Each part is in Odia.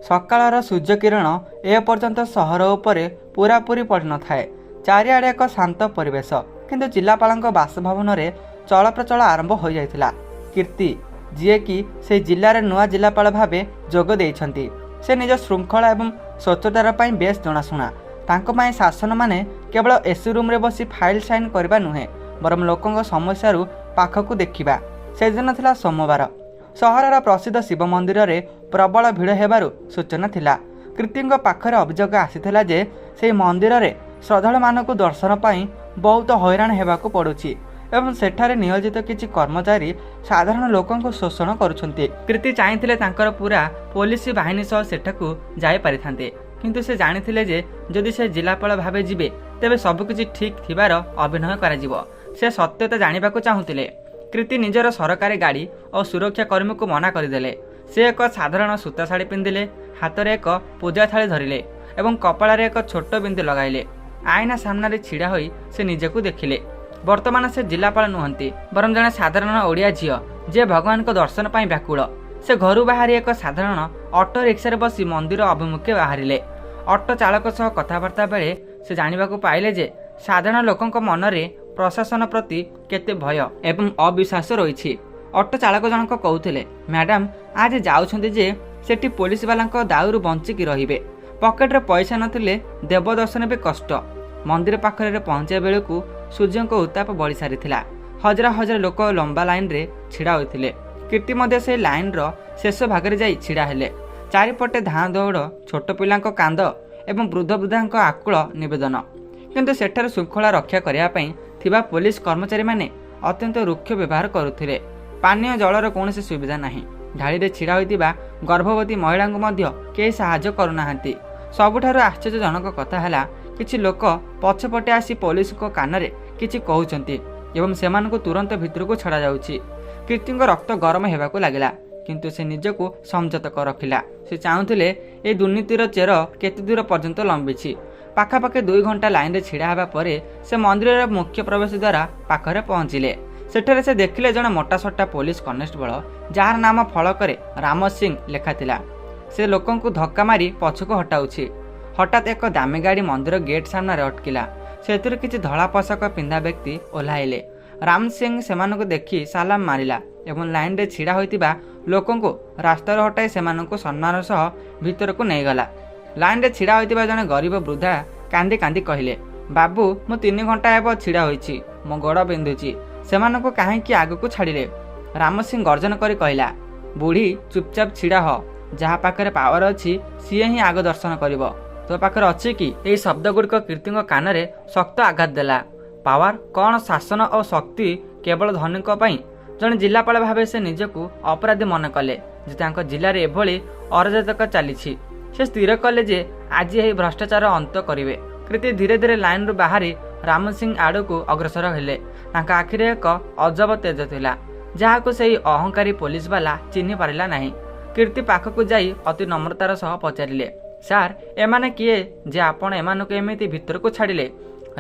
ସକାଳର ସୂର୍ଯ୍ୟକିରଣ ଏପର୍ଯ୍ୟନ୍ତ ସହର ଉପରେ ପୂରାପୂରି ପଡ଼ିନଥାଏ। ଚାରିଆଡ଼େ ଏକ ଶାନ୍ତ ପରିବେଶ, କିନ୍ତୁ ଜିଲ୍ଲାପାଳଙ୍କ ବାସଭବନରେ ଚଳପ୍ରଚଳ ଆରମ୍ଭ ହୋଇଯାଇଥିଲା। କୀର୍ତ୍ତି, ଯିଏକି ସେହି ଜିଲ୍ଲାରେ ନୂଆ ଜିଲ୍ଲାପାଳ ଭାବେ ଯୋଗ ଦେଇଛନ୍ତି, ସେ ନିଜ ଶୃଙ୍ଖଳା ଏବଂ ସ୍ୱଚ୍ଛତାର ପାଇଁ ବେଶ୍ ଜଣାଶୁଣା। ତାଙ୍କ ପାଇଁ ଶାସନମାନେ କେବଳ ଏସି ରୁମ୍ରେ ବସି ଫାଇଲ୍ ସାଇନ୍ କରିବା ନୁହେଁ, ବରଂ ଲୋକଙ୍କ ସମସ୍ୟାରୁ ପାଖକୁ ଦେଖିବା। ସେଦିନ ଥିଲା ସୋମବାର। ସହରର ପ୍ରସିଦ୍ଧ ଶିବ ମନ୍ଦିରରେ ପ୍ରବଳ ଭିଡ଼ ହେବାରୁ ସୂଚନା ଥିଲା। କୀର୍ତ୍ତିଙ୍କ ପାଖରେ ଅଭିଯୋଗ ଆସିଥିଲା ଯେ ସେହି ମନ୍ଦିରରେ ଶ୍ରଦ୍ଧାଳୁମାନଙ୍କୁ ଦର୍ଶନ ପାଇଁ ବହୁତ ହଇରାଣ ହେବାକୁ ପଡ଼ୁଛି ଏବଂ ସେଠାରେ ନିୟୋଜିତ କିଛି କର୍ମଚାରୀ ସାଧାରଣ ଲୋକଙ୍କୁ ଶୋଷଣ କରୁଛନ୍ତି। କୀର୍ତ୍ତି ଚାହିଁଥିଲେ ତାଙ୍କର ପୁରା ପୋଲିସ ବାହିନୀ ସହ ସେଠାକୁ ଯାଇପାରିଥାନ୍ତେ, କିନ୍ତୁ ସେ ଜାଣିଥିଲେ ଯେ ଯଦି ସେ ଜିଲ୍ଲାପାଳ ଭାବେ ଯିବେ ତେବେ ସବୁକିଛି ଠିକ୍ ଥିବାର ଅଭିନୟ କରାଯିବ। ସେ ସତ୍ୟତା ଜାଣିବାକୁ ଚାହୁଁଥିଲେ। କୀର୍ତ୍ତି ନିଜର ସରକାରୀ ଗାଡ଼ି ଓ ସୁରକ୍ଷା କର୍ମୀଙ୍କୁ ମନା କରିଦେଲେ। ସେ ଏକ ସାଧାରଣ ସୂତା ଶାଢ଼ୀ ପିନ୍ଧିଲେ, ହାତରେ ଏକ ପୂଜା ଥାଳି ଧରିଲେ ଏବଂ କପାଳରେ ଏକ ଛୋଟ ବିନ୍ଦୁ ଲଗାଇଲେ। ଆଇନା ସାମ୍ନାରେ ଛିଡ଼ା ହୋଇ ସେ ନିଜକୁ ଦେଖିଲେ। ବର୍ତ୍ତମାନ ସେ ଜିଲ୍ଲାପାଳ ନୁହନ୍ତି, ବରଂ ଜଣେ ସାଧାରଣ ଓଡ଼ିଆ ଝିଅ ଯିଏ ଭଗବାନଙ୍କ ଦର୍ଶନ ପାଇଁ ବ୍ୟାକୁଳ। ସେ ଘରୁ ବାହାରି ଏକ ସାଧାରଣ ଅଟୋ ରିକ୍ସାରେ ବସି ମନ୍ଦିର ଅଭିମୁଖେ ବାହାରିଲେ। ଅଟୋ ଚାଳକ ସହ କଥାବାର୍ତ୍ତା ବେଳେ ସେ ଜାଣିବାକୁ ପାଇଲେ ଯେ ସାଧାରଣ ଲୋକଙ୍କ ମନରେ ପ୍ରଶାସନ ପ୍ରତି କେତେ ଭୟ ଏବଂ ଅବିଶ୍ୱାସ ରହିଛି। ଅଟୋ ଚାଳକ ଜଣକ କହୁଥିଲେ, ମ୍ୟାଡାମ ଆଜି ଯାଉଛନ୍ତି ଯେ ସେଠି ପୋଲିସବାଲାଙ୍କ ଦାଉରୁ ବଞ୍ଚିକି ରହିବେ। ପକେଟରେ ପଇସା ନଥିଲେ ଦେବ ଦର୍ଶନ ବି କଷ୍ଟ। ମନ୍ଦିର ପାଖରେ ପହଞ୍ଚିବା ବେଳକୁ ସୂର୍ଯ୍ୟଙ୍କ ଉତ୍ତାପ ବଢ଼ି ସାରିଥିଲା। ହଜାର ହଜାର ଲୋକ ଲମ୍ବା ଲାଇନ୍ରେ ଛିଡ଼ା ହୋଇଥିଲେ। କୀର୍ତ୍ତି ମଧ୍ୟ ସେହି ଲାଇନ୍ର ଶେଷ ଭାଗରେ ଯାଇ ଛିଡ଼ା ହେଲେ। ଚାରିପଟେ ଧାଁ ଦୌଡ଼, ଛୋଟ ପିଲାଙ୍କ କାନ୍ଦ ଏବଂ ବୃଦ୍ଧ ବୃଦ୍ଧାଙ୍କ ଆକୁଳ ନିବେଦନ। କିନ୍ତୁ ସେଠାରେ ଶୃଙ୍ଖଳା ରକ୍ଷା କରିବା ପାଇଁ ଥିବା ପୋଲିସ କର୍ମଚାରୀମାନେ ଅତ୍ୟନ୍ତ ରୁକ୍ଷ ବ୍ୟବହାର କରୁଥିଲେ। ପାନୀୟ ଜଳର କୌଣସି ସୁବିଧା ନାହିଁ। ଧାଡ଼ିରେ ଛିଡ଼ା ହୋଇଥିବା ଗର୍ଭବତୀ ମହିଳାଙ୍କୁ ମଧ୍ୟ କେହି ସାହାଯ୍ୟ କରୁନାହାନ୍ତି। ସବୁଠାରୁ ଆଶ୍ଚର୍ଯ୍ୟଜନକ କଥା ହେଲା, କିଛି ଲୋକ ପଛପଟେ ଆସି ପୋଲିସଙ୍କ କାନରେ କିଛି କହୁଛନ୍ତି ଏବଂ ସେମାନଙ୍କୁ ତୁରନ୍ତ ଭିତରକୁ ଛଡ଼ାଯାଉଛି। କୀର୍ତ୍ତିଙ୍କ ରକ୍ତ ଗରମ ହେବାକୁ ଲାଗିଲା, କିନ୍ତୁ ସେ ନିଜକୁ ସଂଯତ ରଖିଲା। ସେ ଚାହୁଁଥିଲେ ଏ ଦୁର୍ନୀତିର ଚେର କେତେ ଦୂର ପର୍ଯ୍ୟନ୍ତ ଲମ୍ବିଛି। ପାଖାପାଖି 2 ଘଣ୍ଟା ଲାଇନ୍ରେ ଛିଡ଼ା ହେବା ପରେ ସେ ମନ୍ଦିରର ମୁଖ୍ୟ ପ୍ରବେଶ ଦ୍ୱାର ପାଖରେ ପହଞ୍ଚିଲେ। ସେଠାରେ ସେ ଦେଖିଲେ ଜଣେ ମୋଟାସୋଟା ପୋଲିସ କନେଷ୍ଟବଳ, ଯାହାର ନାମ ଫଳକରେ ରାମ ସିଂ ଲେଖାଥିଲା। ସେ ଲୋକଙ୍କୁ ଧକ୍କା ମାରି ପଛକୁ ହଟାଉଛି। ହଠାତ୍ ଏକ ଦାମୀ ଗାଡ଼ି ମନ୍ଦିର ଗେଟ୍ ସାମ୍ନାରେ ଅଟକିଲା। ସେଥିରୁ କିଛି ଧଳା ପୋଷାକ ପିନ୍ଧା ବ୍ୟକ୍ତି ଓହ୍ଲାଇଲେ। ରାମ ସିଂ ସେମାନଙ୍କୁ ଦେଖି ସାଲାମ ମାରିଲା ଏବଂ ଲାଇନ୍ରେ ଛିଡ଼ା ହୋଇଥିବା ଲୋକଙ୍କୁ ରାସ୍ତାରୁ ହଟାଇ ସେମାନଙ୍କୁ ସମ୍ମାନର ସହ ଭିତରକୁ ନେଇଗଲା। ଲାଇନ୍ରେ ଛିଡ଼ା ହୋଇଥିବା ଜଣେ ଗରିବ ବୃଦ୍ଧା କାନ୍ଦି କାନ୍ଦି କହିଲେ, ବାବୁ ମୁଁ 3 ଘଣ୍ଟା ହେବ ଛିଡ଼ା ହୋଇଛି, ମୋ ଗୋଡ଼ ବିନ୍ଧୁଛି, ସେମାନଙ୍କୁ କାହିଁକି ଆଗକୁ ଛାଡ଼ିଲେ? ରାମ ସିଂ ଗର୍ଜନ କରି କହିଲା, ବୁଢ଼ୀ ଚୁପଚାପ ଛିଡ଼ା ହ, ଯାହା ପାଖରେ ପାୱାର ଅଛି ସିଏ ହିଁ ଆଗ ଦର୍ଶନ କରିବ। ତୋ ପାଖରେ ଅଛି କି? ଏହି ଶବ୍ଦଗୁଡ଼ିକ କୀର୍ତ୍ତିଙ୍କ କାନରେ ଶକ୍ତ ଆଘାତ ଦେଲା। ପାୱାର କ'ଣ? ଶାସନ ଓ ଶକ୍ତି କେବଳ ଧନୀଙ୍କ ପାଇଁ? ଜଣେ ଜିଲ୍ଲାପାଳ ଭାବେ ସେ ନିଜକୁ ଅପରାଧୀ ମନେ କଲେ ଯେ ତାଙ୍କ ଜିଲ୍ଲାରେ ଏଭଳି ଅରାଜକତା ଚାଲିଛି। ସେ ସ୍ଥିର କଲେ ଯେ ଆଜି ଏହି ଭ୍ରଷ୍ଟାଚାର ଅନ୍ତ କରିବେ। କୀର୍ତ୍ତି ଧୀରେ ଧୀରେ ଲାଇନ୍ରୁ ବାହାରି ରାମ ସିଂ ଆଡ଼କୁ ଅଗ୍ରସର ହେଲେ। ତାଙ୍କ ଆଖିରେ ଏକ ଅଜବ ତେଜ ଥିଲା, ଯାହାକୁ ସେହି ଅହଙ୍କାରୀ ପୋଲିସବାଲା ଚିହ୍ନି ପାରିଲା ନାହିଁ। କୀର୍ତ୍ତି ପାଖକୁ ଯାଇ ଅତି ନମ୍ରତାର ସହ ପଚାରିଲେ, ସାର୍ ଏମାନେ କିଏ ଯେ ଆପଣ ଏମାନଙ୍କୁ ଏମିତି ଭିତରକୁ ଛାଡ଼ିଲେ?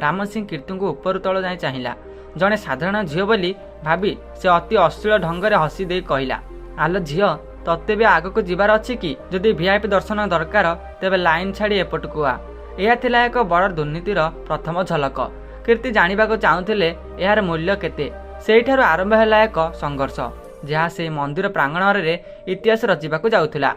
ରାମ ସିଂ କୀର୍ତ୍ତିଙ୍କୁ ଉପରୁ ତଳ ଯାଇ ଚାହିଁଲା। ଜଣେ ସାଧାରଣ ଝିଅ ବୋଲି ଭାବି ସେ ଅତି ଅଶ୍ଳୀଳ ଢଙ୍ଗରେ ହସି ଦେଇ କହିଲା, ଆଲୋ ଝିଅ, ତତେ ବି ଆଗକୁ ଯିବାର ଅଛି କି? ଯଦି ଭିଆଇପି ଦର୍ଶନ ଦରକାର ତେବେ ଲାଇନ୍ ଛାଡ଼ି ଏପଟକୁ ଆ। ଏହା ଥିଲା ଏକ ବଡ଼ ଦୁର୍ନୀତିର ପ୍ରଥମ ଝଲକ। କୀର୍ତ୍ତି ଜାଣିବାକୁ ଚାହୁଁଥିଲେ ଏହାର ମୂଲ୍ୟ କେତେ। ସେଇଠାରୁ ଆରମ୍ଭ ହେଲା ଏକ ସଂଘର୍ଷ, ଯାହା ସେହି ମନ୍ଦିର ପ୍ରାଙ୍ଗଣରେ ଇତିହାସ ରଚିବାକୁ ଯାଉଥିଲା।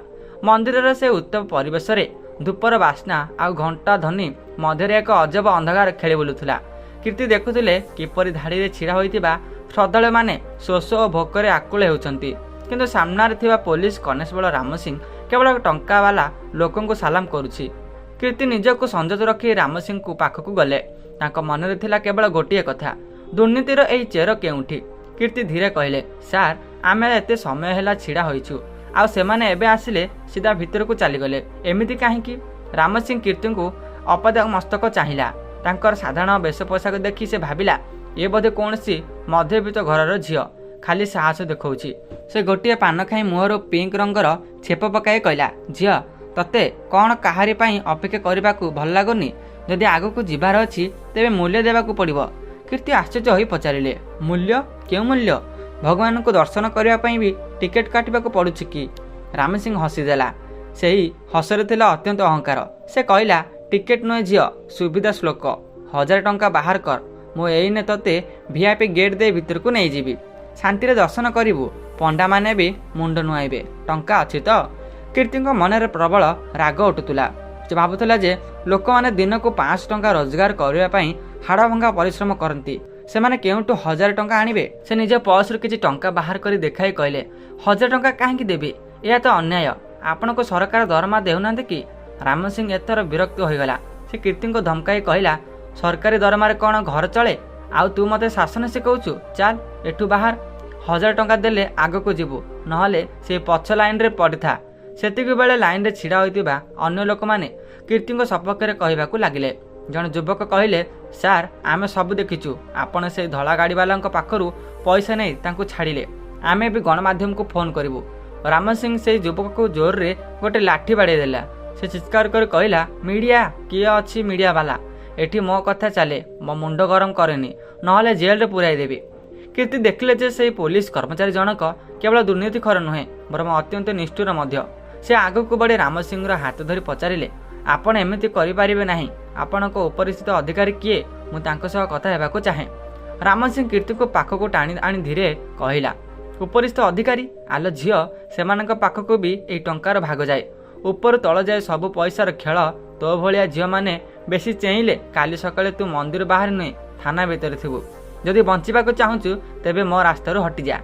ମନ୍ଦିରର ସେ ଉତ୍ତମ ପରିବେଶରେ ଧୂପର ବାସ୍ନା ଆଉ ଘଣ୍ଟା ଧ୍ୱନି ମଧ୍ୟରେ ଏକ ଅଜବ ଅନ୍ଧକାର ଖେଳି ବୁଲୁଥିଲା। କୀର୍ତ୍ତି ଦେଖୁଥିଲେ କିପରି ଧାଡ଼ିରେ ଛିଡ଼ା ହୋଇଥିବା ଶ୍ରଦ୍ଧାଳୁମାନେ ଶୋଷ ଓ ଭୋକରେ ଆକୁଳ ହେଉଛନ୍ତି, କିନ୍ତୁ ସାମ୍ନାରେ ଥିବା ପୋଲିସ କନେଷ୍ଟବଳ ରାମ ସିଂ କେବଳ ଟଙ୍କାବାଲା ଲୋକଙ୍କୁ ସାଲାମ କରୁଛି। କୀର୍ତ୍ତି ନିଜକୁ ସଂଯତ ରଖି ରାମ ସିଂଙ୍କୁ ପାଖକୁ ଗଲେ। ତାଙ୍କ ମନରେ ଥିଲା କେବଳ ଗୋଟିଏ କଥା, ଦୁର୍ନୀତିର ଏହି ଚେର କେଉଁଠି? କୀର୍ତ୍ତି ଧୀରେ କହିଲେ, ସାର୍ ଆମେ ଏତେ ସମୟ ହେଲା ଛିଡ଼ା ହୋଇଛୁ, ଆଉ ସେମାନେ ଏବେ ଆସିଲେ ସିଧା ଭିତରକୁ ଚାଲିଗଲେ, ଏମିତି କାହିଁକି? ରାମ ସିଂ କୀର୍ତ୍ତିଙ୍କୁ ଅପଦ ମସ୍ତକ ଚାହିଁଲା। ତାଙ୍କର ସାଧାରଣ ବେଶ ପୋଷାକ ଦେଖି ସେ ଭାବିଲା, ଏ ବୋଧେ କୌଣସି ମଧ୍ୟବିତ୍ତ ଘରର ଝିଅ, ଖାଲି ସାହସ ଦେଖାଉଛି। ସେ ଗୋଟିଏ ପାନ ଖାଇ ମୁହଁରୁ ପିଙ୍କ ରଙ୍ଗର ଛେପ ପକାଇ କହିଲା, ଝିଅ ତତେ କ'ଣ କାହାରି ପାଇଁ ଅପେକ୍ଷା କରିବାକୁ ଭଲ ଲାଗୁନି? ଯଦି ଆଗକୁ ଯିବାର ଅଛି ତେବେ ମୂଲ୍ୟ ଦେବାକୁ ପଡ଼ିବ। କୀର୍ତ୍ତି ଆଶ୍ଚର୍ଯ୍ୟ ହୋଇ ପଚାରିଲେ, ମୂଲ୍ୟ? କେଉଁ ମୂଲ୍ୟ? ଭଗବାନଙ୍କୁ ଦର୍ଶନ କରିବା ପାଇଁ ବି ଟିକେଟ୍ କାଟିବାକୁ ପଡ଼ୁଛି କି? ରାମ ସିଂ ହସିଦେଲା। ସେହି ହସରେ ଥିଲା ଅତ୍ୟନ୍ତ ଅହଙ୍କାର। ସେ କହିଲା, ଟିକେଟ୍ ନୁହେଁ ଝିଅ, ସୁବିଧା ଶ୍ଲୋକ। 1000 ଟଙ୍କା ବାହାର କର, ମୁଁ ଏଇନେ ତତେ ଭିଆଇପି ଗେଟ୍ ଦେଇ ଭିତରକୁ ନେଇଯିବି। ଶାନ୍ତିରେ ଦର୍ଶନ କରିବୁ, ପଣ୍ଡାମାନେ ବି ମୁଣ୍ଡ ନୁଆଇବେ। ଟଙ୍କା ଅଛି ତ? କୀର୍ତ୍ତିଙ୍କ ମନରେ ପ୍ରବଳ ରାଗ ଉଠୁଥିଲା। ସେ ଭାବୁଥିଲା ଯେ ଲୋକମାନେ ଦିନକୁ 500 ଟଙ୍କା ରୋଜଗାର କରିବା ପାଇଁ ହାଡ଼ଭଙ୍ଗା ପରିଶ୍ରମ କରନ୍ତି, ସେମାନେ କେଉଁଠୁ 1000 ଟଙ୍କା ଆଣିବେ? ସେ ନିଜ ପର୍ସରୁ କିଛି ଟଙ୍କା ବାହାର କରି ଦେଖାଇ କହିଲେ, 1000 ଟଙ୍କା କାହିଁକି ଦେବି? ଏହା ତ ଅନ୍ୟାୟ। ଆପଣଙ୍କୁ ସରକାର ଦରମା ଦେଉନାହାନ୍ତି କି? ରାମ ସିଂ ଏଥର ବିରକ୍ତ ହୋଇଗଲା। ସେ କୀର୍ତ୍ତିଙ୍କୁ ଧମକାଇ କହିଲା, ସରକାରୀ ଦରମାରେ କ'ଣ ଘର ଚଳେ? ଆଉ ତୁ ମୋତେ ଶାସନ ଶିଖଉଛୁ? ଚାଲ ଏଠୁ ବାହାର। 1000 ଟଙ୍କା ଦେଲେ ଆଗକୁ ଯିବୁ, ନହେଲେ ସେ ପଛ ଲାଇନ୍ରେ ପଡ଼ିଥା। ସେତିକି ବେଳେ ଲାଇନ୍ରେ ଛିଡ଼ା ହୋଇଥିବା ଅନ୍ୟ ଲୋକମାନେ କୀର୍ତ୍ତିଙ୍କ ସପକ୍ଷରେ କହିବାକୁ ଲାଗିଲେ। ଜଣେ ଯୁବକ କହିଲେ, ସାର୍, ଆମେ ସବୁ ଦେଖିଛୁ। ଆପଣ ସେହି ଧଳା ଗାଡ଼ିବାଲାଙ୍କ ପାଖରୁ ପଇସା ନେଇ ତାଙ୍କୁ ଛାଡ଼ିଲେ। ଆମେ ବି ଗଣମାଧ୍ୟମକୁ ଫୋନ୍ କରିବୁ। ରାମ ସିଂ ସେହି ଯୁବକକୁ ଜୋରରେ ଗୋଟେ ଲାଠି ବାଡ଼େଇ ଦେଲା। ସେ ଚିତ୍କାର କରି କହିଲା, ମିଡ଼ିଆ କିଏ ଅଛି? ମିଡ଼ିଆ ବାଲା ଏଠି ମୋ କଥା ଚାଲେ, ମୋ ମୁଣ୍ଡ ଗରମ କରେନି, ନହେଲେ ଜେଲରେ ପୁରାଇ ଦେବି। କୀର୍ତ୍ତି ଦେଖିଲେ ଯେ ସେହି ପୋଲିସ କର୍ମଚାରୀ ଜଣକ କେବଳ ଦୁର୍ନୀତିଖୋର ନୁହେଁ, ବରଂ ଅତ୍ୟନ୍ତ ନିଷ୍ଠୁର ମଧ୍ୟ। ସେ ଆଗକୁ ବଢ଼ି ରାମ ସିଂର ହାତ ଧରି ପଚାରିଲେ, ଆପଣ ଏମିତି କରିପାରିବେ ନାହିଁ। ଆପଣଙ୍କ ଉପରିସ୍ଥିତ ଅଧିକାରୀ କିଏ? ମୁଁ ତାଙ୍କ ସହ କଥା ହେବାକୁ ଚାହେଁ। ରାମ ସିଂ କୀର୍ତ୍ତିକୁ ପାଖକୁ ଟାଣି ଆଣି ଧୀରେ କହିଲା, ଉପରିସ୍ଥ ଅଧିକାରୀ? ଆଲୋ ଝିଅ, ସେମାନଙ୍କ ପାଖକୁ ବି ଏହି ଟଙ୍କାର ଭାଗ ଯାଏ। ଉପରୁ ତଳ ଯାଏ ସବୁ ପଇସାର ଖେଳ। ତୋ ଭଳିଆ ଝିଅମାନେ ବେଶୀ ଚେଇଁଲେ କାଲି ସକାଳେ ତୁ ମନ୍ଦିର ବାହାରେ ନୁହେଁ, ଥାନା ଭିତରେ ଥିବୁ। ଯଦି ବଞ୍ଚିବାକୁ ଚାହୁଁଛୁ ତେବେ ମୋ ରାସ୍ତାରୁ ହଟିଯା।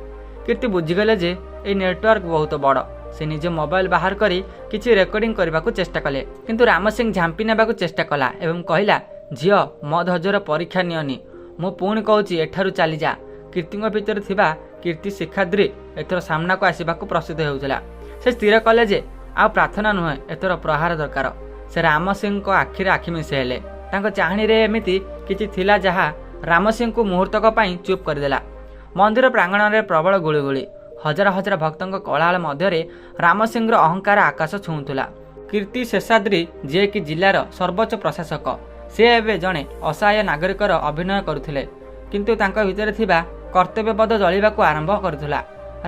କୀର୍ତ୍ତି ବୁଝିଗଲେ ଯେ ଏହି ନେଟୱାର୍କ ବହୁତ ବଡ଼। ସେ ନିଜ ମୋବାଇଲ ବାହାର କରି କିଛି ରେକର୍ଡିଂ କରିବାକୁ ଚେଷ୍ଟା କଲେ, କିନ୍ତୁ ରାମ ସିଂ ଝାମ୍ପି ନେବାକୁ ଚେଷ୍ଟା କଲା ଏବଂ କହିଲା, ଝିଅ, ମୋ ଧୈର୍ଯ୍ୟର ପରୀକ୍ଷା ନିଅନି। ମୁଁ ପୁଣି କହୁଛି, ଏଠାରୁ ଚାଲିଯା। କୀର୍ତ୍ତିଙ୍କ ଭିତରେ ଥିବା କୀର୍ତ୍ତି ଶିକ୍ଷାଦ୍ରୀ ଏଥର ସାମ୍ନାକୁ ଆସିବାକୁ ପ୍ରସ୍ତୁତ ହେଉଥିଲା। ସେ ସ୍ଥିର କଲେ ଯେ ଆଉ ପ୍ରାର୍ଥନା ନୁହେଁ, ଏଥର ପ୍ରହାର ଦରକାର। ସେ ରାମ ସିଂଙ୍କ ଆଖିରେ ଆଖି ମିଶାଇଲେ। ତାଙ୍କ ଚାହାଣୀରେ ଏମିତି କିଛି ଥିଲା ଯାହା ରାମ ସିଂଙ୍କୁ ମୁହୂର୍ତ୍ତକ ପାଇଁ ଚୁପ୍ କରିଦେଲା। ମନ୍ଦିର ପ୍ରାଙ୍ଗଣରେ ପ୍ରବଳ ଗୁଳିଗୁଳି। ହଜାର ହଜାର ଭକ୍ତଙ୍କ କୋଳାହଳ ମଧ୍ୟରେ ରାମ ସିଂର ଅହଙ୍କାର ଆକାଶ ଛୁଉଁଥିଲା। କୀର୍ତ୍ତି ଶେଷାଦ୍ରୀ, ଯିଏକି ଜିଲ୍ଲାର ସର୍ବୋଚ୍ଚ ପ୍ରଶାସକ, ସେ ଏବେ ଜଣେ ଅସହାୟ ନାଗରିକର ଅଭିନୟ କରୁଥିଲେ, କିନ୍ତୁ ତାଙ୍କ ଭିତରେ ଥିବା କର୍ତ୍ତବ୍ୟବୋଧ ଜଳିବାକୁ ଆରମ୍ଭ କରୁଥିଲା।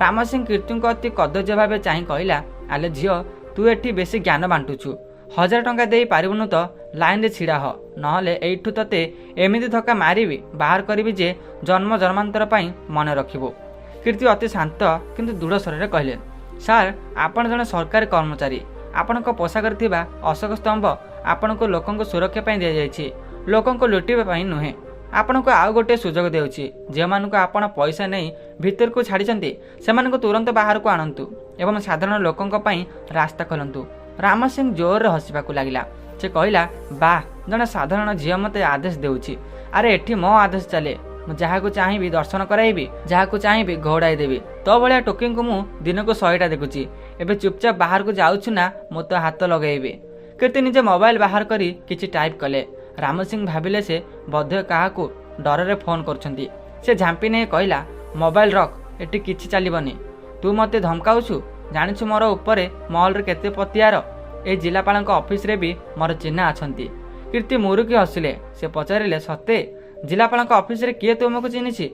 ରାମ ସିଂ କୀର୍ତ୍ତିଙ୍କୁ ଅତି କଦର୍ଯ୍ୟ ଭାବେ ଚାହିଁ କହିଲା, ଆଲେ ଝିଅ, ତୁ ଏଠି ବେଶୀ ଜ୍ଞାନ ବାଣ୍ଟୁଛୁ। 1000 ଟଙ୍କା ଦେଇ ପାରିବୁନୁ ତ ଲାଇନ୍ରେ ଛିଡ଼ା ହ, ନହେଲେ ଏଇଠୁ ତତେ ଏମିତି ଧକ୍କା ମାରିବି, ବାହାର କରିବି ଯେ ଜନ୍ମ ଜନ୍ମାନ୍ତର ପାଇଁ ମନେ ରଖିବୁ। କୀର୍ତ୍ତି ଅତି ଶାନ୍ତ କିନ୍ତୁ ଦୃଢ଼ ସ୍ୱରରେ କହିଲେ, ସାର୍, ଆପଣ ଜଣେ ସରକାରୀ କର୍ମଚାରୀ। ଆପଣଙ୍କ ପୋଷାକରେ ଥିବା ଅଶୋକ ସ୍ତମ୍ଭ ଆପଣଙ୍କୁ ଲୋକଙ୍କ ସୁରକ୍ଷା ପାଇଁ ଦିଆଯାଇଛି, ଲୋକଙ୍କୁ ଲୁଟିବା ପାଇଁ ନୁହେଁ। ଆପଣଙ୍କୁ ଆଉ ଗୋଟିଏ ସୁଯୋଗ ଦେଉଛି। ଯେଉଁମାନଙ୍କୁ ଆପଣ ପଇସା ନେଇ ଭିତରକୁ ଛାଡ଼ିଛନ୍ତି ସେମାନଙ୍କୁ ତୁରନ୍ତ ବାହାରକୁ ଆଣନ୍ତୁ ଏବଂ ସାଧାରଣ ଲୋକଙ୍କ ପାଇଁ ରାସ୍ତା ଖୋଲନ୍ତୁ। ରାମ ସିଂ ଜୋରରେ ହସିବାକୁ ଲାଗିଲା। ସେ କହିଲା, ବାଃ, ଜଣେ ସାଧାରଣ ଝିଅ ମୋତେ ଆଦେଶ ଦେଉଛି। ଆରେ ଏଠି ମୋ ଆଦେଶ ଚାଲେ। ମୁଁ ଯାହାକୁ ଚାହିଁବି ଦର୍ଶନ କରାଇବି, ଯାହାକୁ ଚାହିଁବି ଘୋଡ଼ାଇ ଦେବି। ତୋ ଭଳିଆ ଟୋକିଙ୍କୁ ମୁଁ ଦିନକୁ 100ଟା ଦେଖୁଛି। ଏବେ ଚୁପଚାପ ବାହାରକୁ ଯାଉଛୁ ନା ମୁଁ ତ ହାତ ଲଗାଇବି। କୀର୍ତ୍ତି ନିଜ ମୋବାଇଲ ବାହାର କରି କିଛି ଟାଇପ୍ କଲେ। ରାମ ସିଂ ଭାବିଲେ ସେ ବୋଧେ କାହାକୁ ଡରରେ ଫୋନ୍ କରୁଛନ୍ତି। ସେ ଝାମ୍ପି ନେଇ କହିଲା, ମୋବାଇଲ ରଖ, ଏଠି କିଛି ଚାଲିବନି। ତୁ ମୋତେ ଧମକାଉଛୁ? ଜାଣିଛୁ ମୋର ଉପରେ ମହଲରେ କେତେ ପତିଆର? ଏହି ଜିଲ୍ଲାପାଳଙ୍କ ଅଫିସରେ ବି ମୋର ଚିହ୍ନା ଅଛନ୍ତି। କୀର୍ତ୍ତି ମୁରୁକି ହସିଲେ। ସେ ପଚାରିଲେ, ସତେ? ଜିଲ୍ଲାପାଳଙ୍କ ଅଫିସରେ କିଏ ତୁମକୁ ଚିହ୍ନିଛି?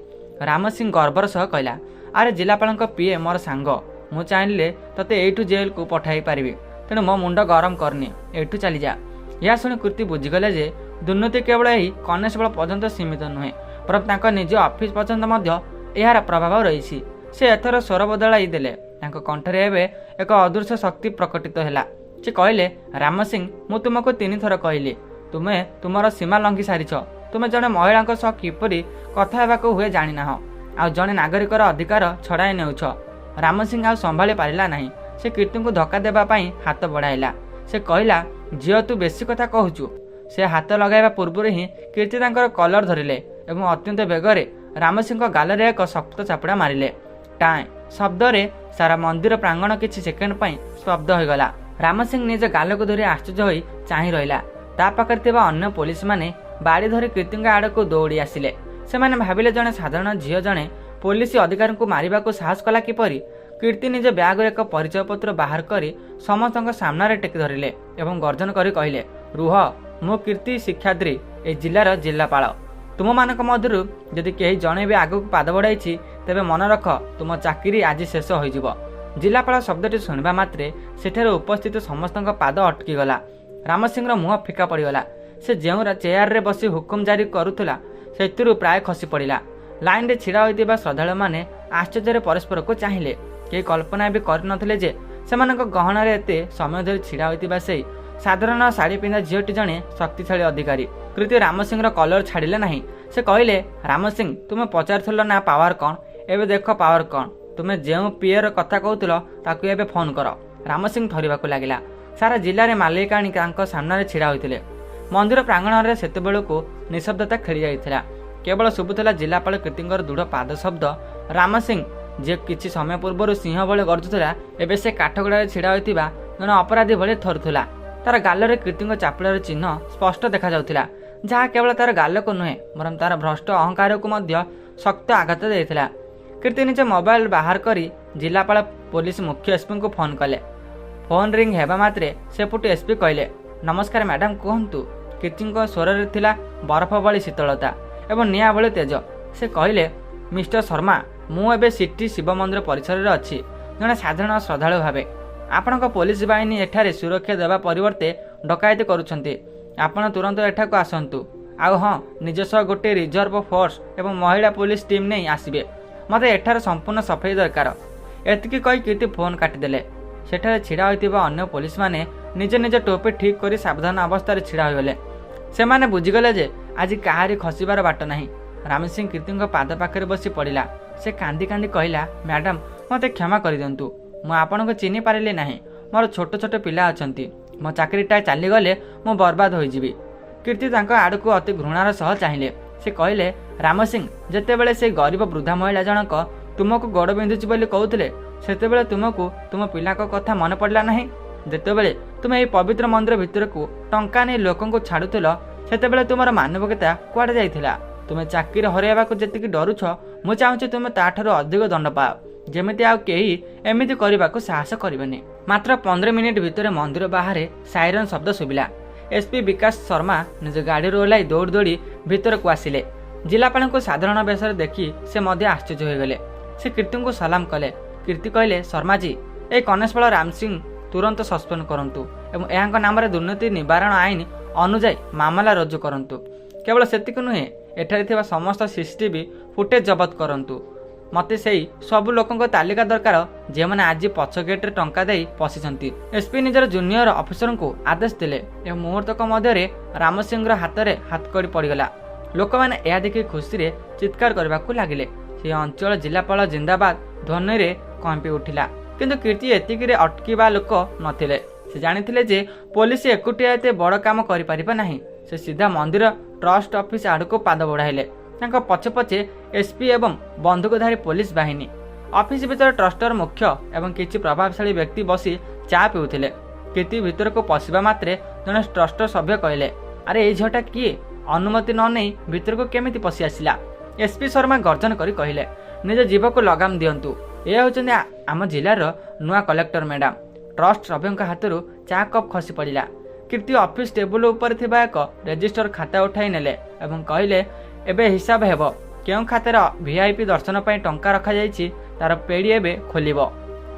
ରାମ ସିଂ ଗର୍ବର ସହ କହିଲା, ଆରେ ଜିଲ୍ଲାପାଳଙ୍କ ପିଏ ମୋର ସାଙ୍ଗ। ମୁଁ ଚାହିଁଲେ ତତେ ଏଇଠୁ ଜେଲକୁ ପଠାଇ ପାରିବି, ତେଣୁ ମୋ ମୁଣ୍ଡ ଗରମ କରନି, ଏଇଠୁ ଚାଲିଯା। ଏହା ଶୁଣି କୀର୍ତ୍ତି ବୁଝିଗଲେ ଯେ ଦୁର୍ନୀତି କେବଳ ଏହି କନେଷ୍ଟବଳ ପର୍ଯ୍ୟନ୍ତ ସୀମିତ ନୁହେଁ, ବରଂ ତାଙ୍କ ନିଜ ଅଫିସ ପର୍ଯ୍ୟନ୍ତ ମଧ୍ୟ ଏହାର ପ୍ରଭାବ ରହିଛି। ସେ ଏଥର ସ୍ୱର ବଦଳାଇ ଦେଲେ। ତାଙ୍କ କଣ୍ଠରେ ଏବେ ଏକ ଅଦୃଶ୍ୟ ଶକ୍ତି ପ୍ରକଟିତ ହେଲା। ସେ କହିଲେ, ରାମ ସିଂ, ମୁଁ ତୁମକୁ 3 ଥର କହିଲି, ତୁମେ ତୁମର ସୀମା ଲଙ୍ଘି ସାରିଛ। ତୁମେ ଜଣେ ମହିଳାଙ୍କ ସହ କିପରି କଥା ହେବାକୁ ହୁଏ ଜାଣିନାହ, ଆଉ ଜଣେ ନାଗରିକର ଅଧିକାର ଛଡ଼ାଇ ନେଉଛ। ରାମ ସିଂ ଆଉ ସମ୍ଭାଳି ପାରିଲା ନାହିଁ। ସେ କୀର୍ତ୍ତିଙ୍କୁ ଧକ୍କା ଦେବା ପାଇଁ ହାତ ବଢ଼ାଇଲା। ସେ କହିଲା, ଝିଅ, ତୁ ବେଶୀ କଥା କହୁଛୁ। ସେ ହାତ ଲଗାଇବା ପୂର୍ବରୁ ହିଁ କୀର୍ତ୍ତି ତାଙ୍କର କଲର ଧରିଲେ ଏବଂ ଅତ୍ୟନ୍ତ ବେଗରେ ରାମ ସିଂଙ୍କ ଗାଲରେ ଏକ ଶକ୍ତ ଚାପୁଡ଼ା ମାରିଲେ। ଟାଏଁ ଶବ୍ଦରେ ସାରା ମନ୍ଦିର ପ୍ରାଙ୍ଗଣ କିଛି ସେକେଣ୍ଡ ପାଇଁ ସ୍ତବ୍ଧ ହୋଇଗଲା। ରାମ ସିଂ ନିଜ ଗାଲକୁ ଧରି ଆଶ୍ଚର୍ଯ୍ୟ ହୋଇ ଚାହିଁ ରହିଲା। ତା ପାଖରେ ଥିବା ଅନ୍ୟ ପୋଲିସମାନେ ବାଡ଼ି ଧରି କୀର୍ତ୍ତିଙ୍କ ଆଡ଼କୁ ଦୌଡ଼ି ଆସିଲେ। ସେମାନେ ଭାବିଲେ ଜଣେ ସାଧାରଣ ଝିଅ ଜଣେ ପୋଲିସ ଅଧିକାରୀଙ୍କୁ ମାରିବାକୁ ସାହସ କଲା କିପରି? କୀର୍ତ୍ତି ନିଜ ବ୍ୟାଗରୁ ଏକ ପରିଚୟପତ୍ର ବାହାର କରି ସମସ୍ତଙ୍କ ସାମ୍ନାରେ ଟେକି ଧରିଲେ ଏବଂ ଗର୍ଜନ କରି କହିଲେ, ରୁହ, ମୁଁ କୀର୍ତ୍ତି ଶିକ୍ଷାଦ୍ରୀ, ଏହି ଜିଲ୍ଲାର ଜିଲ୍ଲାପାଳ। ତୁମମାନଙ୍କ ମଧ୍ୟରୁ ଯଦି କେହି ଜଣେ ବି ଆଗକୁ ପାଦ ବଢ଼ାଇଛି ତେବେ ମନେ ରଖ, ତୁମ ଚାକିରି ଆଜି ଶେଷ ହୋଇଯିବ। जिलापाल शब्दटी शुणा मात्रे सेठार उपस्थित समस्त पाद अटकीगला। राम सिंह मुह फिका पड़गला। से जो चेयर रे बसी हुकुम जारी करुला से प्राय खसी पड़ा। लाइन रे छिड़ा होइतिबा श्रद्धालु माने आश्चर्य परस्पर को चाहिए। केही कल्पना भी करनथिले जे सेमानक गहणार एते समय धरी छिड़ा होइतिबा सेही साधारण साड़ी पिंधा झीटी जड़े शक्तिशाली अधिकारी। कृति राम सिंह कलर छाड़िले नहीं। से कहले, राम सिंह तुम पचार ना पावर कौन, एवं देख पावर कौन। तुम्हें जो पीएर कथा कहूल ताकू एवं फोन कर। राम सिंह थरवाक लगिला। सारा जिले में मालिकाणी सामने छिड़ा होते। मंदिर प्रांगण में सेतबेलू निशब्दता खेली जाइथिला। केवल शुभुला जिलापाल कीर्तिंकर दृढ़ पाद शब्द। राम सिंह जे किछि समय पूर्व सिंह भले गरजुला एबे से काठगड़ा छिड़ा होइतिबा जने अपराधी भले थरुथुला। तार गालरे कीर्तिंक चापुड़ार चिन्ह स्पष्ट देखा जाउथिला, जहाँ केवल तार गाल को नुहे बरं तार भ्रष्ट अहंकार को मध्य शक्त आघात देइथिला। कीर्ति निज मोबाइल बाहर करी जिलापाल पुलिस मुख्य एसपी को फोन कले। फोन रिंग हेबा मात्रे सेपुट एसपी कहले, नमस्कार मैडम कहंतु। कीर्ति स्वर में थिला बरफ भली शीतलता एवं निआ भली तेज। से कहले, मिस्टर शर्मा मु एबे सिटी शिव मंदिर परिसर में अच्छी जड़े साधारण श्रद्धालु भावे। आपणक पुलिस बाहिनी एठारे सुरक्षा देवा परिवर्ते डकायती करुछंती। आपण तुरंत एठाकु आसंतु। आउ हाँ, निज सह गोटे रिजर्व फोर्स एवं महिला पुलिस टीम नहीं आसबे। मते एठार संपूर्ण सफाई दरकार। एतिकी कही कीर्ति फोन काटिदेले। सेठारे छिड़ा होइतिबा अन्य पुलिस माने निज निज टोपी ठीक करी सावधान अवस्था छिड़ा होइगले। सेमाने बुझीगले जे आज काहारी खसिबार बाट नहीं। राम सिंह कीर्ति पाद पाखे बसी पड़ा। से कांदी कांदी कहला, मैडम मते क्षमा कर दियंतु। मु आपन को चिन्ह पारिली नहीं। मोर छोट छोट पिला अछंती। मो चाकरीटा चलीगले मु बर्बाद होइजिबी। कीर्ति तांको आड़कू अति घृणार सह चाहिए। से कहले, राम सिंह जेतेबेले से गरीब वृद्धा महिला जनक तुमको गोड़ बिंधुची बोली कहूले सेतेबेले तुमको तुम पिला कथा मन पड़ला नहीं। जेतेबेले तुम ये पवित्र मंदिर भितर को टंका नहीं लोकन को छाड़ुल सेतेबेले तुमर मानविकता कुआड़े जाइथिला। तुम चाकरी हरैबा को जेतिकी डरुछ मु चाहूँ तुम ताठारु अधिक दंड पाओ, जेमिति आउ केही एमिति करबाकू साहस करिबेनी। मात्र 15 मिनिट भितर मंदिर बाहर साइरन शब्द शुभिला। एसपी विकास शर्मा निज गाड़ी ओह्लाई दौड़ दौड़ी भितर को आसिले। जिलापाल को साधारण बेश देखी से मध्य आश्चर्य होगले। से कीर्ति को सलाम कले। कीर्ति कहले, शर्मा जी ए कनेस्टबल राम सिंह तुरंत सस्पेंड करंतु एवं एहांक नाम दुर्नीति निवारण आईन अनुजाई मामला रुजु करंतु। केवल सेतिक नुहे एठारे थिबा समस्त सीसीटीवी फुटेज जबत करंतु। मते सेही सबु लोकंक तालिका दरकार जे माने आज पछ गेट रे टंका देई पसिसंती। एसपी निजर जूनियर ऑफिसर को आदेश दिले ए मुहूर्तक मध्य राम सिंह हाथ में हाथकड़ी पड़गला। लोक मैंने यह देखि खुशी रे चित्कार करबाकू लागिले। से अंचल जिलापाल जिंदाबाद ध्वनि रे कंपी उठिला। किंतु कीर्ति एतिकी रे अटकीबा लोक नथिले। से जानिथिले जे पुलिस एकुटिया एते बड़ काम करि परिबा नाही। से सीधा मंदिर ट्रस्ट ऑफिस आड़को पाद बढ़ाइले। तांको पछे पछे एसपी एवं बंदूकधारी पुलिस बाहिनी। ऑफिस भीतर ट्रस्टर मुख्य एवं किछि प्रभावशाली व्यक्ति बसी चा पिउथिले। कीर्ति भीतर को पशिबा मात्रे जने ट्रस्टर सभ्य कहले, अरे ए झटा किए अनुमति न नहीं भीतर को केमिति पशि आसिला। एसपी शर्मा गर्जन करी कहले, निज जीव को लगाम दियंतु। ए होचंदी आम जिलार नुआ कलेक्टर मैडम। ट्रस्ट सभ्यों हाथरू चा कप खसी पड़ा। कीर्ति ऑफिस टेबुल उपर थिबा एक रजिस्टर खाता उठाई नेले एवं कहले, एबे हिसाब हेबो केउ खातार वीआईपी दर्शन पई टंका रखा जाइछि तार पेड़ी एबे खोलिबो।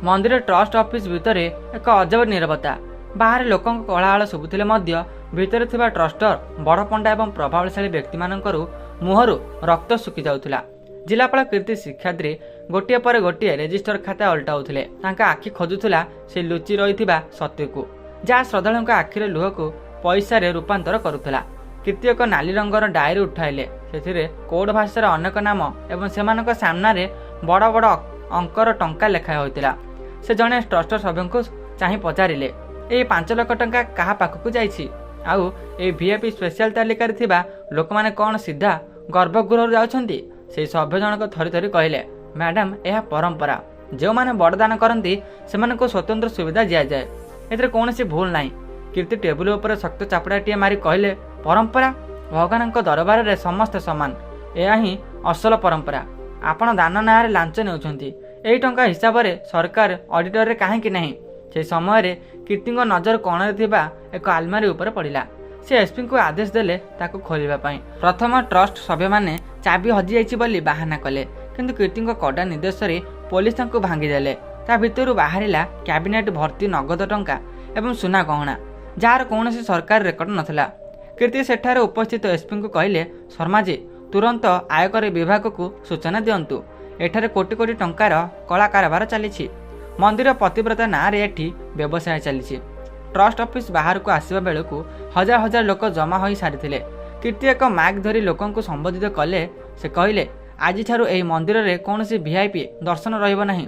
मंदिर ट्रस्ट ऑफिस भितर एक अजब नीरवता। बाहर लोकों कोलाहल शुभुथिले मध्य भितर थिबा ट्रस्टर बड़ पंडा एवं प्रभावशाली व्यक्ति मानकरू मुहरु रक्त सुखी जाउथिला। जिलापाल कीर्ति शिक्षाद्री गोटे पर गोटे रजिस्टर खाता उल्टाउथिले। तांका आखि खोजुथिला से लुचि रहिथिबा सत्य को, जहाँ श्रद्धालुଙ୍କ आखिरे लुह को पैसा रे रूपांतर करुथिला। कीर्ति एक नाली रंगर डायरी उठाइले। सेथिरे कोड भाषार अनेक नाम एवं सेमानक सामने बड़ बड़ अंकर टंका लेखा होइतिला। से जने ट्रस्टर सभ्यों को चाहि पचारिले, ए 5 लाख टंका कहा पाखकु जाइछि आउ ए वीआईपी स्पेशल तालिका रे थिबा लोक माने कोन सीधा गर्भगृह जाउछंती। से सभ्य जनक थरी थरी कहले, मैडम यह परंपरा। जो माने बड़दान करती से स्वतंत्र सुविधा दि जाए। एथरे कौनसी भूल नाही। कीर्ति टेबुल उपर शक्त चापड़ाटीए मारी कहले, परंपरा भगवान दरबार रे समस्त समान। यह ही असल परंपरा। आपण दान नारे लांच नेउछंती। एही टंका हिसाब रे सरकार ऑडिटर रे काहे कि नाही। से समय रे कीर्ति नजर कोण रे थिबा एक आलमारी उपर पड़िला। से एसपी को आदेश देले ताको खोलिबा पई। प्रथम ट्रस्ट सभ्य माने चाबी हजि जाइछि बोली बाहाना कले, किंतु कीर्ति कड़ा निर्देश रे पुलिस तांको भांगी देले। ତା ଭିତରୁ ବାହାରିଲା କ୍ୟାବିନେଟ୍ ଭର୍ତ୍ତି ନଗଦ ଟଙ୍କା ଏବଂ ସୁନା ଗହଣା, ଯାହାର କୌଣସି ସରକାରୀ ରେକର୍ଡ ନଥିଲା। କୀର୍ତ୍ତି ସେଠାରେ ଉପସ୍ଥିତ ଏସ୍ପିଙ୍କୁ କହିଲେ, ଶର୍ମାଜୀ ତୁରନ୍ତ ଆୟକର ବିଭାଗକୁ ସୂଚନା ଦିଅନ୍ତୁ। ଏଠାରେ କୋଟି କୋଟି ଟଙ୍କାର କଳା କାରବାର ଚାଲିଛି। ମନ୍ଦିର ପତିବ୍ରତା ନାଁରେ ଏଠି ବ୍ୟବସାୟ ଚାଲିଛି। ଟ୍ରଷ୍ଟ ଅଫିସ ବାହାରକୁ ଆସିବା ବେଳକୁ ହଜାର ହଜାର ଲୋକ ଜମା ହୋଇ ସାରିଥିଲେ। କୀର୍ତ୍ତି ଏକ ମାଇକ୍ ଧରି ଲୋକଙ୍କୁ ସମ୍ବୋଧିତ କଲେ। ସେ କହିଲେ, ଆଜିଠାରୁ ଏହି ମନ୍ଦିରରେ କୌଣସି ଭିଆଇପି ଦର୍ଶନ ରହିବ ନାହିଁ।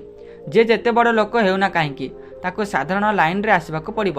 ଯିଏ ଯେତେ ବଡ଼ ଲୋକ ହେଉନା କାହିଁକି ତାକୁ ସାଧାରଣ ଲାଇନ୍ରେ ଆସିବାକୁ ପଡ଼ିବ।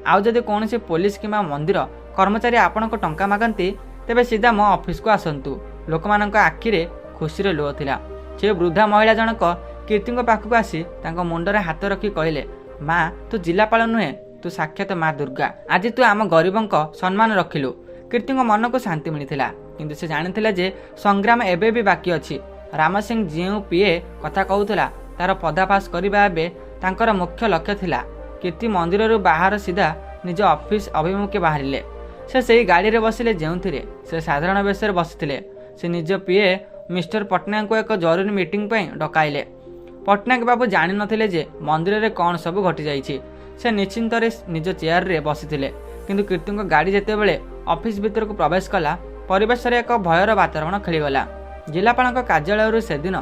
ଆଉ ଯଦି କୌଣସି ପୋଲିସ କିମ୍ବା ମନ୍ଦିର କର୍ମଚାରୀ ଆପଣଙ୍କୁ ଟଙ୍କା ମାଗନ୍ତି ତେବେ ସିଧା ମୋ ଅଫିସକୁ ଆସନ୍ତୁ। ଲୋକମାନଙ୍କ ଆଖିରେ ଖୁସିର ଲୁହ ଥିଲା। ସେ ବୃଦ୍ଧା ମହିଳା ଜଣକ କୀର୍ତ୍ତିଙ୍କ ପାଖକୁ ଆସି ତାଙ୍କ ମୁଣ୍ଡରେ ହାତ ରଖି କହିଲେ, ମା ତୁ ଜିଲ୍ଲାପାଳ ନୁହେଁ, ତୁ ସାକ୍ଷାତ ମା ଦୁର୍ଗା। ଆଜି ତୁ ଆମ ଗରିବଙ୍କ ସମ୍ମାନ ରଖିଲୁ। କୀର୍ତ୍ତିଙ୍କ ମନକୁ ଶାନ୍ତି ମିଳିଥିଲା, କିନ୍ତୁ ସେ ଜାଣିଥିଲେ ଯେ ସଂଗ୍ରାମ ଏବେ ବି ବାକି ଅଛି। ରାମ ସିଂ ଯେଉଁ ପିଏ କଥା କହୁଥିଲା ତାର ପଦାଫାସ କରିବା ଏବେ ତାଙ୍କର ମୁଖ୍ୟ ଲକ୍ଷ୍ୟ ଥିଲା। କୀର୍ତ୍ତି ମନ୍ଦିରରୁ ବାହାର ସିଧା ନିଜ ଅଫିସ ଅଭିମୁଖେ ବାହାରିଲେ। ସେ ସେହି ଗାଡ଼ିରେ ବସିଲେ ଯେଉଁଥିରେ ସେ ସାଧାରଣ ବେଶରେ ବସିଥିଲେ। ସେ ନିଜ ପିଏ ମିଷ୍ଟର ପଟ୍ଟନାୟକଙ୍କୁ ଏକ ଜରୁରୀ ମିଟିଂ ପାଇଁ ଡକାଇଲେ। ପଟ୍ଟନାୟକ ବାବୁ ଜାଣିନଥିଲେ ଯେ ମନ୍ଦିରରେ କ'ଣ ସବୁ ଘଟିଯାଇଛି। ସେ ନିଶ୍ଚିନ୍ତରେ ନିଜ ଚେୟାରରେ ବସିଥିଲେ, କିନ୍ତୁ କୀର୍ତ୍ତିଙ୍କ ଗାଡ଼ି ଯେତେବେଳେ ଅଫିସ ଭିତରକୁ ପ୍ରବେଶ କଲା ପରିବେଶରେ ଏକ ଭୟର ବାତାବରଣ ଖେଳିଗଲା। ଜିଲ୍ଲାପାଳଙ୍କ କାର୍ଯ୍ୟାଳୟରୁ ସେଦିନ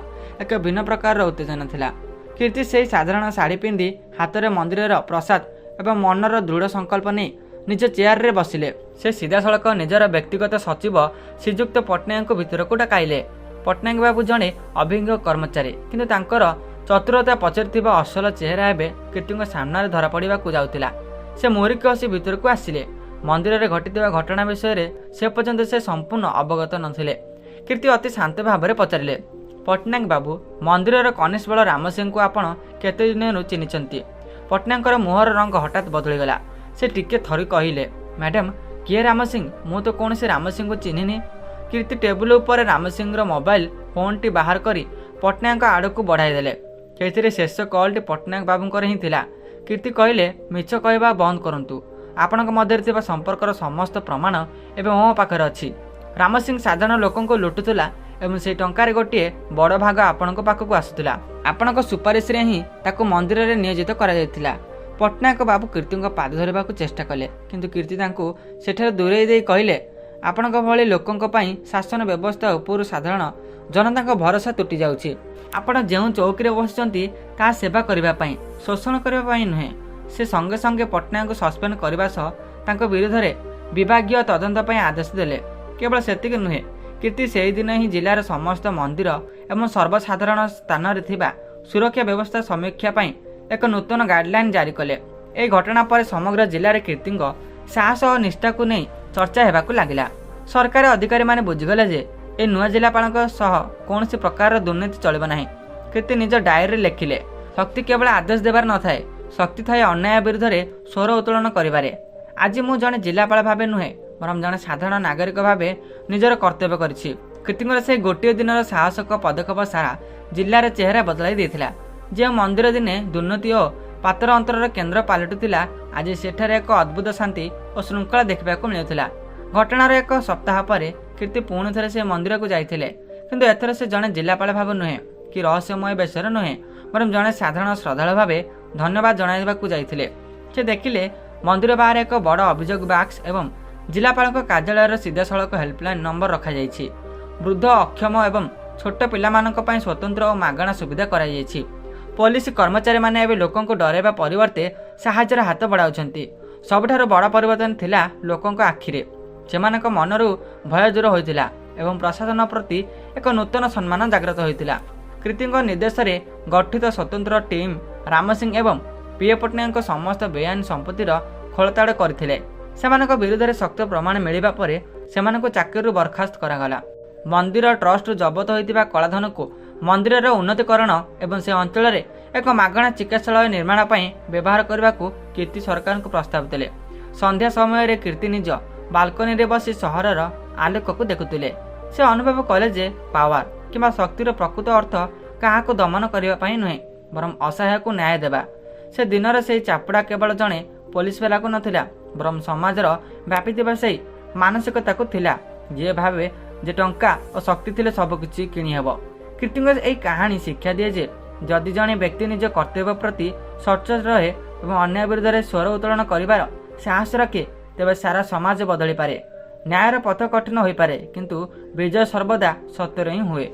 ଏକ ଭିନ୍ନ ପ୍ରକାରର ଉତ୍ତେଜନା ଥିଲା। କୀର୍ତ୍ତି ସେହି ସାଧାରଣ ଶାଢ଼ୀ ପିନ୍ଧି ହାତରେ ମନ୍ଦିରର ପ୍ରସାଦ ଏବଂ ମନର ଦୃଢ଼ ସଂକଳ୍ପ ନେଇ ନିଜ ଚେୟାରରେ ବସିଲେ। ସେ ସିଧାସଳଖ ନିଜର ବ୍ୟକ୍ତିଗତ ସଚିବ ଶ୍ରୀଯୁକ୍ତ ପଟ୍ଟନାୟକଙ୍କୁ ଭିତରକୁ ଡକାଇଲେ। ପଟ୍ଟନାୟକ ବାବୁ ଜଣେ ଅଭିଜ୍ଞ କର୍ମଚାରୀ, କିନ୍ତୁ ତାଙ୍କର ଚତୁରତା ପଛରେ ଥିବା ଅସଲ ଚେହେରା ଏବେ କୀର୍ତ୍ତିଙ୍କ ସାମ୍ନାରେ ଧରାପଡ଼ିବାକୁ ଯାଉଥିଲା। ସେ ମୁହଁରିକି ହସି ଭିତରକୁ ଆସିଲେ। ମନ୍ଦିରରେ ଘଟିଥିବା ଘଟଣା ବିଷୟରେ ସେ ପର୍ଯ୍ୟନ୍ତ ସେ ସମ୍ପୂର୍ଣ୍ଣ ଅବଗତ ନଥିଲେ। କୀର୍ତ୍ତି ଅତି ଶାନ୍ତ ଭାବରେ ପଚାରିଲେ, ପଟ୍ଟନାୟକ ବାବୁ, ମନ୍ଦିରର କନେଷ୍ଟବଳ ରାମ ସିଂଙ୍କୁ ଆପଣ କେତେ ଦିନରୁ ଚିହ୍ନିଛନ୍ତି? ପଟ୍ଟନାୟକଙ୍କର ମୁହଁର ରଙ୍ଗ ହଠାତ୍ ବଦଳିଗଲା। ସେ ଟିକେ ଥରି କହିଲେ, ମ୍ୟାଡ଼ାମ୍, କିଏ ରାମ ସିଂ? ମୁଁ ତ କୌଣସି ରାମ ସିଂଙ୍କୁ ଚିହ୍ନିନି। କୀର୍ତ୍ତି ଟେବୁଲ ଉପରେ ରାମ ସିଂର ମୋବାଇଲ ଫୋନ୍ଟି ବାହାର କରି ପଟ୍ଟନାୟକଙ୍କ ଆଡ଼କୁ ବଢ଼ାଇ ଦେଲେ। ସେଥିରେ ଶେଷ କଲ୍ଟି ପଟ୍ଟନାୟକ ବାବୁଙ୍କର ହିଁ ଥିଲା। କୀର୍ତ୍ତି କହିଲେ, ମିଛ କହିବା ବନ୍ଦ କରନ୍ତୁ। ଆପଣଙ୍କ ମଧ୍ୟରେ ଥିବା ସମ୍ପର୍କର ସମସ୍ତ ପ୍ରମାଣ ଏବେ ମୋ ପାଖରେ ଅଛି। ରାମ ସିଂ ସାଧାରଣ ଲୋକଙ୍କୁ ଲୁଟୁଥିଲା ଏବଂ ସେହି ଟଙ୍କାରେ ଗୋଟିଏ ବଡ଼ ଭାଗ ଆପଣଙ୍କ ପାଖକୁ ଆସୁଥିଲା। ଆପଣଙ୍କ ସୁପାରିଶରେ ହିଁ ତାକୁ ମନ୍ଦିରରେ ନିୟୋଜିତ କରାଯାଇଥିଲା। ପଟ୍ଟନାୟକ ବାବୁ କୀର୍ତ୍ତିଙ୍କ ପାଦ ଧରିବାକୁ ଚେଷ୍ଟା କଲେ, କିନ୍ତୁ କୀର୍ତ୍ତି ତାଙ୍କୁ ସେଠାରେ ଦୂରେଇ ଦେଇ କହିଲେ, ଆପଣଙ୍କ ଭଳି ଲୋକଙ୍କ ପାଇଁ ଶାସନ ବ୍ୟବସ୍ଥା ଉପରୁ ସାଧାରଣ ଜନତାଙ୍କ ଭରସା ତୁଟି ଯାଉଛି। ଆପଣ ଯେଉଁ ଚୌକିରେ ବସିଛନ୍ତି ତାହା ସେବା କରିବା ପାଇଁ, ଶୋଷଣ କରିବା ପାଇଁ ନୁହେଁ। ସେ ସଙ୍ଗେ ସଙ୍ଗେ ପଟ୍ଟନାୟକଙ୍କୁ ସସ୍ପେଣ୍ଡ କରିବା ସହ ତାଙ୍କ ବିରୁଦ୍ଧରେ ବିଭାଗୀୟ ତଦନ୍ତ ପାଇଁ ଆଦେଶ ଦେଲେ। କେବଳ ସେତିକି ନୁହେଁ, କୀର୍ତ୍ତି ସେହିଦିନ ହିଁ ଜିଲ୍ଲାର ସମସ୍ତ ମନ୍ଦିର ଏବଂ ସର୍ବସାଧାରଣ ସ୍ଥାନରେ ଥିବା ସୁରକ୍ଷା ବ୍ୟବସ୍ଥା ସମୀକ୍ଷା ପାଇଁ ଏକ ନୂତନ ଗାଇଡଲାଇନ୍ ଜାରି କଲେ। ଏହି ଘଟଣା ପରେ ସମଗ୍ର ଜିଲ୍ଲାରେ କୀର୍ତ୍ତିଙ୍କ ସାହସ ଓ ନିଷ୍ଠାକୁ ନେଇ ଚର୍ଚ୍ଚା ହେବାକୁ ଲାଗିଲା। ସରକାରୀ ଅଧିକାରୀମାନେ ବୁଝିଗଲେ ଯେ ଏ ନୂଆ ଜିଲ୍ଲାପାଳଙ୍କ ସହ କୌଣସି ପ୍ରକାରର ଦୁର୍ନୀତି ଚଳିବ ନାହିଁ। କୀର୍ତ୍ତି ନିଜ ଡାଏରୀରେ ଲେଖିଲେ, ଶକ୍ତି କେବଳ ଆଦେଶ ଦେବାର ନଥାଏ, ଶକ୍ତି ଥାଏ ଅନ୍ୟାୟ ବିରୁଦ୍ଧରେ ସ୍ୱର ଉତ୍ତୋଳନ କରିବାରେ। ଆଜି ମୁଁ ଜଣେ ଜିଲ୍ଲାପାଳ ଭାବେ ନୁହେଁ, ବରଂ ଜଣେ ସାଧାରଣ ନାଗରିକ ଭାବେ ନିଜର କର୍ତ୍ତବ୍ୟ କରିଛି। କୀର୍ତ୍ତିଙ୍କର ସେହି ଗୋଟିଏ ଦିନର ସାହସିକ ପଦକ୍ଷେପ ସାରା ଜିଲ୍ଲାର ଚେହେରା ବଦଳାଇ ଦେଇଥିଲା। ଯେଉଁ ମନ୍ଦିର ଦିନେ ଦୁର୍ନୀତି ଓ ପାତର ଅନ୍ତରର କେନ୍ଦ୍ର ପାଲଟୁଥିଲା, ଆଜି ସେଠାରେ ଏକ ଅଦ୍ଭୁତ ଶାନ୍ତି ଓ ଶୃଙ୍ଖଳା ଦେଖିବାକୁ ମିଳୁଥିଲା। ଘଟଣାର ଏକ ସପ୍ତାହ ପରେ କୀର୍ତ୍ତି ପୁଣି ଥରେ ସେ ମନ୍ଦିରକୁ ଯାଇଥିଲେ, କିନ୍ତୁ ଏଥର ସେ ଜଣେ ଜିଲ୍ଲାପାଳ ଭାବେ ନୁହେଁ କି ରହସ୍ୟମୟ ବେଶରେ ନୁହେଁ, ବରଂ ଜଣେ ସାଧାରଣ ଶ୍ରଦ୍ଧାଳୁ ଭାବେ ଧନ୍ୟବାଦ ଜଣାଇବାକୁ ଯାଇଥିଲେ। ସେ ଦେଖିଲେ ମନ୍ଦିର ବାହାରେ ଏକ ବଡ଼ ଅଭିଯୋଗ ବାକ୍ସ ଏବଂ ଜିଲ୍ଲାପାଳଙ୍କ କାର୍ଯ୍ୟାଳୟର ସିଧାସଳଖ ହେଲ୍ପଲାଇନ୍ ନମ୍ବର ରଖାଯାଇଛି। ବୃଦ୍ଧ, ଅକ୍ଷମ ଏବଂ ଛୋଟ ପିଲାମାନଙ୍କ ପାଇଁ ସ୍ୱତନ୍ତ୍ର ଓ ମାଗଣା ସୁବିଧା କରାଯାଇଛି। ପୋଲିସ କର୍ମଚାରୀମାନେ ଏବେ ଲୋକଙ୍କୁ ଡରାଇବା ପରିବର୍ତ୍ତେ ସାହାଯ୍ୟର ହାତ ବଢ଼ାଉଛନ୍ତି। ସବୁଠାରୁ ବଡ଼ ପରିବର୍ତ୍ତନ ଥିଲା ଲୋକଙ୍କ ଆଖିରେ। ସେମାନଙ୍କ ମନରୁ ଭୟ ଦୂର ହୋଇଥିଲା ଏବଂ ପ୍ରଶାସନ ପ୍ରତି ଏକ ନୂତନ ସମ୍ମାନ ଜାଗ୍ରତ ହୋଇଥିଲା। କୀର୍ତ୍ତିଙ୍କ ନିର୍ଦ୍ଦେଶରେ ଗଠିତ ସ୍ୱତନ୍ତ୍ର ଟିମ୍ ରାମ ସିଂ ଏବଂ ପିଏ ପଟ୍ଟନାୟକଙ୍କ ସମସ୍ତ ବେଆଇନ ସମ୍ପତ୍ତିର ଖୋଳତାଡ଼ କରିଥିଲେ। ସେମାନଙ୍କ ବିରୁଦ୍ଧରେ ଶକ୍ତ ପ୍ରମାଣ ମିଳିବା ପରେ ସେମାନଙ୍କୁ ଚାକିରିରୁ ବରଖାସ୍ତ କରାଗଲା। ମନ୍ଦିର ଟ୍ରଷ୍ଟରୁ ଜବତ ହୋଇଥିବା କଳାଧନକୁ ମନ୍ଦିରର ଉନ୍ନତିକରଣ ଏବଂ ସେ ଅଞ୍ଚଳରେ ଏକ ମାଗଣା ଚିକିତ୍ସାଳୟ ନିର୍ମାଣ ପାଇଁ ବ୍ୟବହାର କରିବାକୁ କୀର୍ତ୍ତି ସରକାରଙ୍କୁ ପ୍ରସ୍ତାବ ଦେଲେ। ସନ୍ଧ୍ୟା ସମୟରେ କୀର୍ତ୍ତି ନିଜ ବାଲକୋନିରେ ବସି ସହରର ଆଲୋକକୁ ଦେଖୁଥିଲେ। ସେ ଅନୁଭବ କଲେ ଯେ ପାୱାର କିମ୍ବା ଶକ୍ତିର ପ୍ରକୃତ ଅର୍ଥ କାହାକୁ ଦମନ କରିବା ପାଇଁ ନୁହେଁ, ବରଂ ଅସହାୟକୁ ନ୍ୟାୟ ଦେବା। ସେ ଦିନର ସେହି ଚାପୁଡ଼ା କେବଳ ଜଣେ ପୋଲିସ ବାଲାକୁ ନଥିଲା, ବରଂ ସମାଜର ବ୍ୟାପିଥିବା ସେହି ମାନସିକତାକୁ ଥିଲା, ଯିଏ ଭାବେ ଯେ ଟଙ୍କା ଓ ଶକ୍ତି ଥିଲେ ସବୁକିଛି କିଣି ହେବ। କୀର୍ତ୍ତିଙ୍କ ଏହି କାହାଣୀ ଶିକ୍ଷା ଦିଏ ଯେ जदि जड़े व्यक्ति निज कर्तव्य प्रति सचेत रहे और अन्याय विरुद्ध में स्वर उत्तोलन कर साहस रखे तेज सारा समाज बदली पारे। न्यायर पथ कठिन हो पारे किंतु विजय सर्वदा सत्यर ही हुए।